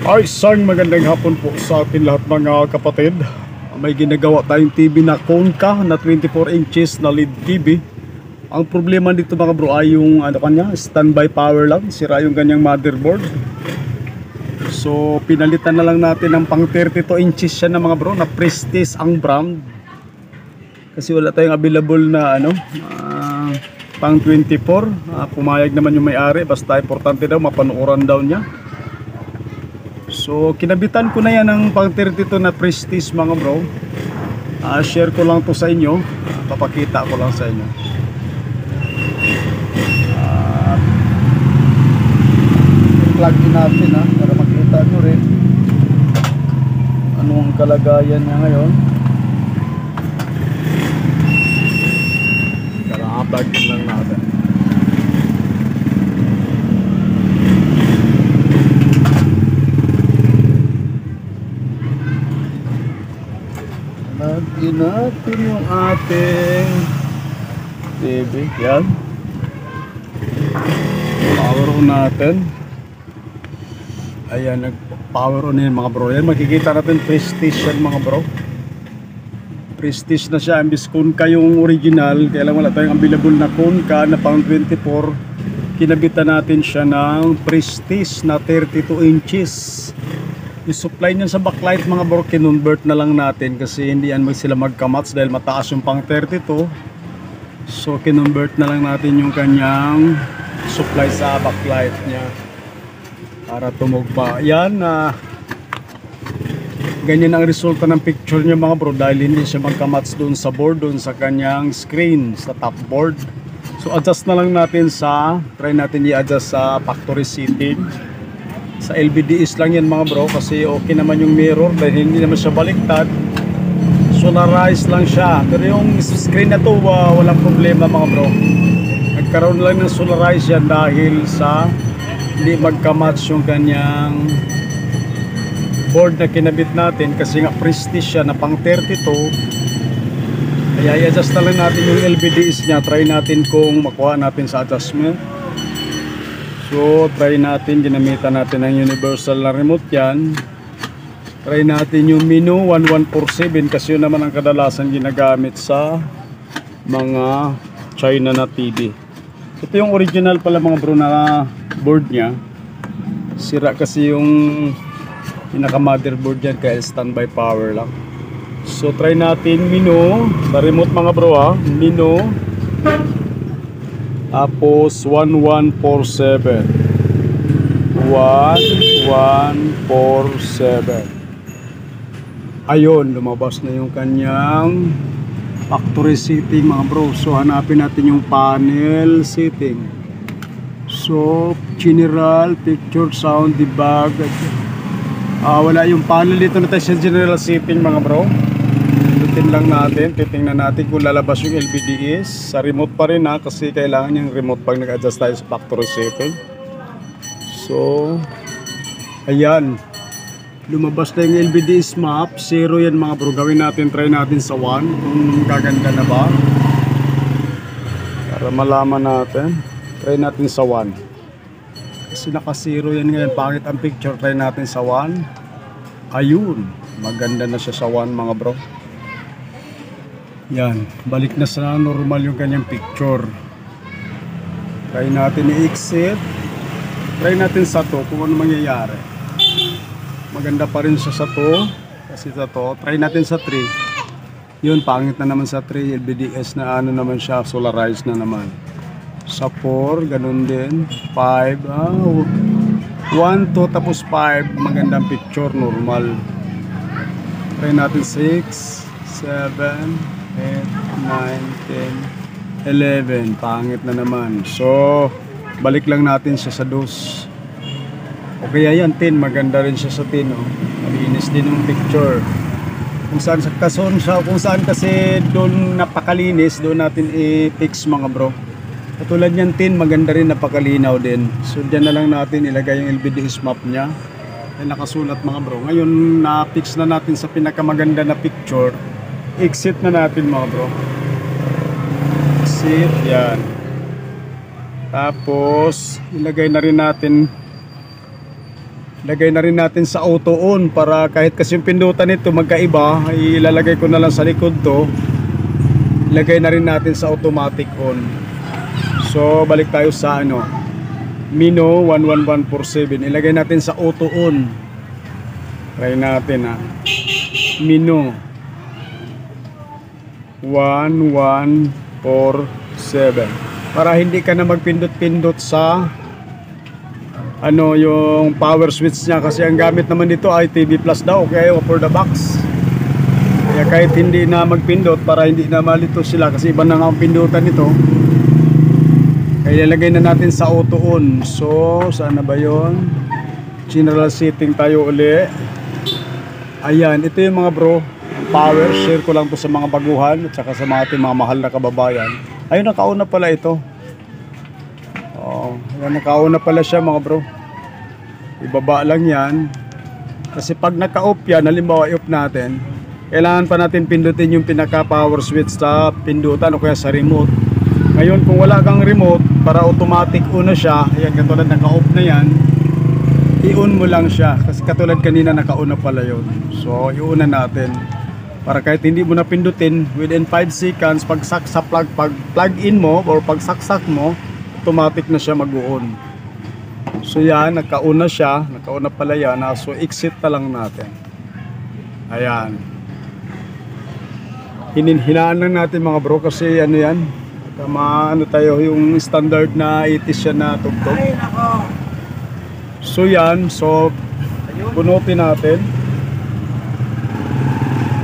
Ay, isang magandang hapon po sa atin lahat mga kapatid. May ginagawa tayong TV na Konka na 24 inches na LED TV. Ang problema dito mga bro ay yung standby power lang. Sira yung ganyang motherboard. So pinalitan na lang natin ng pang 32 inches siya na mga bro, na Prestige ang brand. Kasi wala tayong available na pang 24. Pumayag naman yung may-ari, basta importante daw mapanuoran daw niya. So kinabitan ko na yan ng pang 32 na Prestige mga bro. Share ko lang to sa inyo, papakita ko lang sa inyo. Plug in natin para makita nyo rin anong kalagayan niya ngayon. Plug in lang natin. Lagyan natin yung ating TV. Yan. Power on natin. Ayan, nag-power on yan mga bro. Yan, makikita natin Prestige yan mga bro. Prestige na siya. Imbis Konka yung original, kaya lang wala tayong available na Konka na pang 24. Kinabitan natin siya ng Prestige na 32 inches. Yung supply niyan sa backlight mga bro, kinonvert na lang natin kasi hindi yan sila magkamats dahil mataas yung pang 32. So kinonvert na lang natin yung kanyang supply sa backlight niya para tumugma. Yan, ganyan ang resulta ng picture niya mga bro dahil hindi siya magkamats doon sa board, doon sa kanyang screen, sa top board. So adjust na lang natin try natin i-adjust sa factory setting. Sa LVDs lang yan mga bro kasi okay naman yung mirror dahil hindi naman siya baliktad. Solarized lang siya. Pero yung screen na to walang problema mga bro. Nagkaroon lang ng solarized yan dahil sa hindi magkamatch yung kanyang board na kinabit natin kasi nga Prestige siya na pang 32. Kaya i-adjust na lang natin yung LVDs nya. Try natin kung makuha natin sa adjustment. So try natin, ginamitan natin ang universal na remote yan. Try natin yung Mino 1147 kasi yun naman ang kadalasan ginagamit sa mga China na TV. Ito yung original pala mga bro na board nya. Sira kasi yung pinaka motherboard yan kaya standby power lang. So try natin Mino sa remote mga bro Mino tapos 1147 1147. Ayun, lumabas na yung kanyang factory setting mga bro. So hanapin natin yung panel setting. So general, picture, sound, debug. Wala yung panel dito na tayo sa general setting mga bro. Pindutin lang natin, titingnan natin kung lalabas yung LVDs. Sa remote pa rin kasi kailangan yung remote pag nag-adjust tayo sa factory setting. So ayan, lumabas na yung LVDs map. 0 yan mga bro. Gawin natin, try natin sa 1 kung gaganda na ba para malaman natin. Try natin sa 1 kasi naka 0 yan ngayon, pangit ang picture. Try natin sa 1. Ayun, maganda na siya sa 1 mga bro. Yan, balik na sa normal yung kanyang picture. Try natin i-exit. Try natin sa 2 kung ano mangyayari. Maganda pa rin siya sa 2 kasi sa 2. Try natin sa 3. Yun, pangit na naman sa 3. LVDs na naman siya, solarized na naman. Sa 4, ganun din. 5, 1, 2, tapos 5. Magandang picture, normal. Try natin 6, 7, 8, 9, 10, 11. Pangit na naman. So balik lang natin siya sa 2. Okay, ayan 10. Maganda rin siya sa 10 malinis din yung picture. Kung saan kasi doon napakalinis, doon natin i-fix mga bro. Katulad niyan 10, maganda rin, napakalinaw din. So dyan na lang natin ilagay yung LVDs map nya. Ay nakasulat mga bro. Ngayon na-fix na natin sa pinakamaganda na picture. Exit na natin mga bro. Exit, yan. Tapos ilagay na rin natin Lagay na rin natin sa auto on para kahit kasi yung pindutan nito magkaiba, ilalagay ko na lang sa likod to. Lagay na rin natin sa automatic on. So balik tayo sa ano, Mino 11147. Ilagay natin sa auto on. Try natin ha. Mino 1147 para hindi ka na magpindot-pindot sa ano yung power switch niya, kasi ang gamit naman dito ay TV Plus daw, okay, for the box. Kaya kahit hindi na magpindot, para hindi na malito sila kasi iba na nga ang pindutan nito, kaya ilagay na natin sa auto on. So sana ba yon? General setting tayo uli. Ayan, ito yung mga bro, power. Share ko lang to sa mga baguhan at saka sa mga ating mga mahal na kababayan. Ayun, nakauna pala ito. Ayan, nakauna pala siya mga bro. Ibaba lang yan. Kasi pag naka-off yan, halimbawa i-off natin, kailangan pa natin pindutin yung pinaka power switch sa pindutan o kaya sa remote. Ngayon kung wala kang remote, para automatic on na siya. Ayan, katulad naka-off na yan, i-on mo lang siya. Kasi katulad kanina naka-on na pala yun. So i-on na natin para kahit hindi mo na pindutin, within 5 seconds pag plug in mo or pag saksak mo, automatic na siya mag-on. So yan, naka-on na siya, naka-on na pala yan. So exit na lang natin. Ayan, hinaan lang natin mga bro kasi ano yan, ano tayo, yung standard na 80s siya na tugtog. So yan, so bunutin natin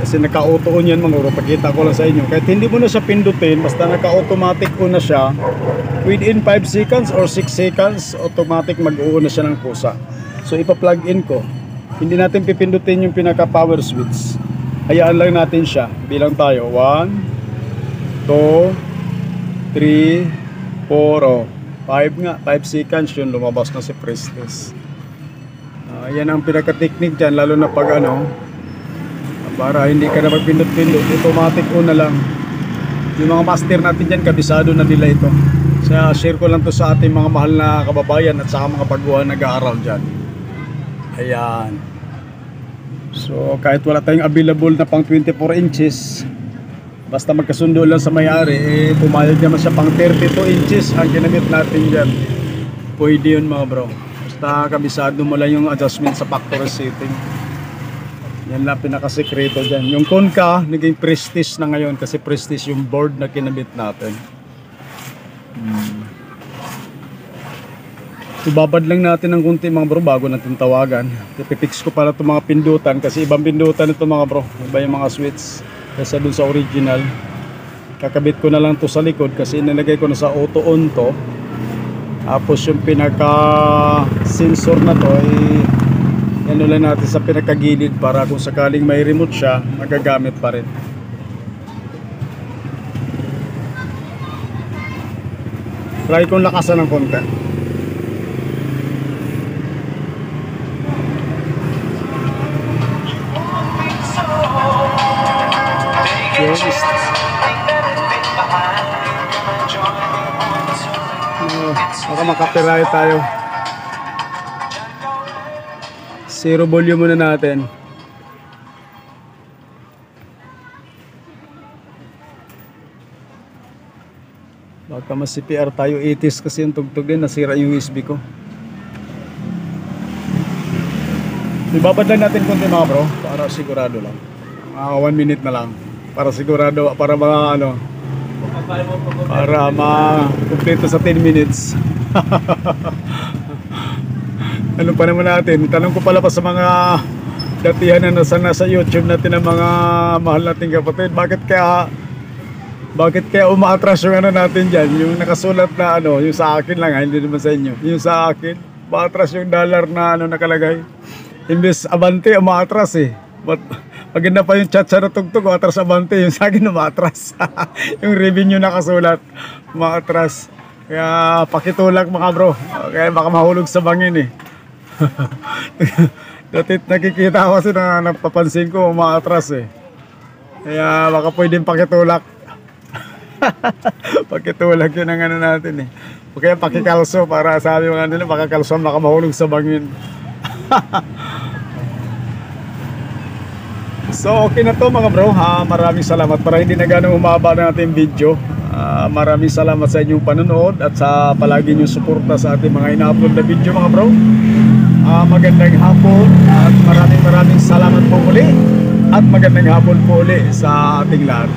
kasi naka-auto on yan mga bro. Pakita ko lang sa inyo, kahit hindi mo na siya pindutin, basta naka-automatic on na siya, within 5 seconds or 6 seconds automatic mag-on na siya ng kusa. So ipa-plug in ko, hindi natin pipindutin yung pinaka power switch, hayaan lang natin siya. Bilang tayo 1 2 3 4 5 nga, 5 seconds yun, lumabas na si Prestige. Yan ang pinaka-technique dyan, lalo na pag ano, para hindi ka na magpindot-pindot, automatic on na lang. Yung mga master natin dyan, kabisado na nila ito. Kaya share ko lang to sa ating mga mahal na kababayan at saka mga baguhan nag-aaral dyan. Ayan. So kahit wala tayong available na pang 24 inches, basta magkasundo lang sa may-ari, pumayag naman siya pang 32 inches ang ginamit natin dyan. Pwede yun mga bro. Basta kabisado mo lang yung adjustment sa factory setting. Yan lang pinakasekreto dyan. Yung Konka, naging Prestige na ngayon kasi Prestige yung board na kinabit natin. Ibabad lang natin ng kunti mga bro bago natin tawagan. Ipipix ko pala itong mga pindutan kasi ibang pindutan ito mga bro. Iba yung mga switch kaysa dun sa original. Kakabit ko na lang to sa likod kasi inilagay ko na sa auto on to. Tapos yung pinaka sensor na to ano lang natin sa pinakagilid para kung sakaling may remote siya, magagamit pa rin. Try kong lakasan ng konti. Baka makapirahe tayo. Zero volume muna natin. Baka mas CPR tayo 80s kasi yung tugtog din, nasira yung USB ko. Ibabad lang natin konti mga bro para sigurado lang. 1 minute na lang para sigurado, para mga ano, para ma-complete sa 10 minutes. Ano pa naman natin, tanong ko pala pa sa mga datihan na nasa YouTube natin ng mga mahal nating kapatid, bakit kaya umaatras yung ano natin dyan, yung nakasulat na ano, yung sa akin lang, hindi naman sa inyo, yung sa akin, umaatras yung dollar na ano nakalagay, imbes abante, umaatras but maganda pa yung chat sa natugtog, umaatras abante, yung sa akin umaatras. Yung revenue nakasulat, umaatras. Kaya pakitulak mga bro, kaya baka mahulog sa bangin Dati nakikita ko kasi na napapansin ko umaatras kaya baka pwedeng pakitulak. Pakitulak yun ang ano natin o kaya pakikalso para sabi mga nila, pakikalso baka mahulog sa bangin. So okay na to mga bro ha. Maraming salamat. Para hindi na ganong umaba ng ating video. Maraming salamat sa inyong panonood at sa palagi nyo suporta sa ating mga ina-upload na video mga bro. Magandang hapon at maraming salamat po muli. At magandang hapon po uli sa ating lahat.